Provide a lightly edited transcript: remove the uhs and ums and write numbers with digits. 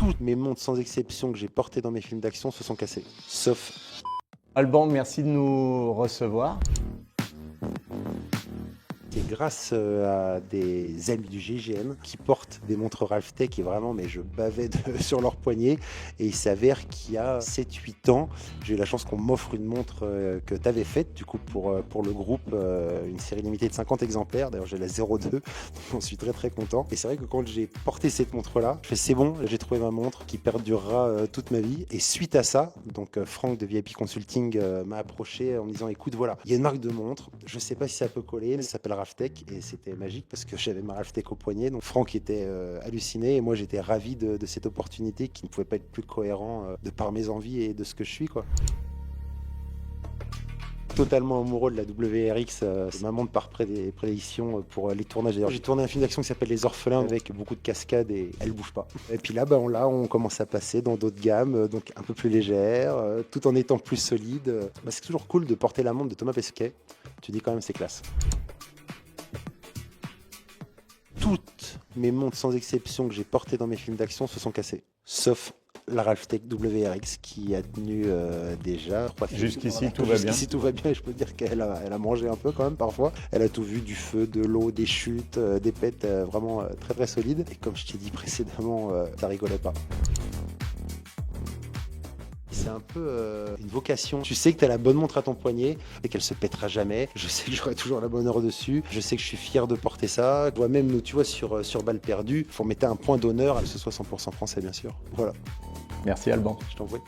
Toutes mes montres sans exception que j'ai portées dans mes films d'action se sont cassées. Sauf Alban, merci de nous recevoir. c'est grâce à des amis du GIGN qui portent des montres Ralphtech et vraiment, mais je bavais sur leurs poignets. Et il s'avère qu'il y a 7-8 ans, j'ai eu la chance qu'on m'offre une montre que tu avais faite, du coup, pour le groupe, une série limitée de 50 exemplaires. D'ailleurs, j'ai la 02, donc j'en suis très très content. Et c'est vrai que quand j'ai porté cette montre-là, je fais c'est bon, j'ai trouvé ma montre qui perdurera toute ma vie. Et suite à ça, donc Franck de VIP Consulting m'a approché en me disant écoute, voilà, il y a une marque de montre, je sais pas si ça peut coller, mais ça s'appelle Ralphtech et c'était magique parce que j'avais ma Ralphtech au poignet. Donc Franck était halluciné et moi j'étais ravi de cette opportunité qui ne pouvait pas être plus cohérent de par mes envies et de ce que je suis, quoi. Totalement amoureux de la WRX, c'est ma montre par prédilection pour les tournages. D'ailleurs, j'ai tourné un film d'action qui s'appelle Les Orphelins avec beaucoup de cascades et elle bouge pas. Et puis là, on commence à passer dans d'autres gammes, donc un peu plus légères, tout en étant plus solide. C'est toujours cool de porter la montre de Thomas Pesquet. Tu dis quand même c'est classe. Toutes mes montres sans exception que j'ai portées dans mes films d'action se sont cassées, sauf la Ralphtech WRX qui a tenu déjà 3 films. Jusqu'ici, tout va bien. Jusqu'ici, tout va bien et je peux dire qu'elle a mangé un peu quand même parfois. Elle a tout vu, du feu, de l'eau, des chutes, des pètes, vraiment très très solides. Et comme je t'ai dit précédemment, ça rigolait pas. C'est un peu une vocation. Tu sais que tu as la bonne montre à ton poignet et qu'elle se pètera jamais. Je sais que j'aurai toujours la bonne heure dessus. Je sais que je suis fier de porter ça. Je vois même, nous, tu vois, sur Balle Perdue, il faut mettre un point d'honneur à ce que ce soit 100% français, bien sûr. Voilà, Merci Alban. je t'en prie.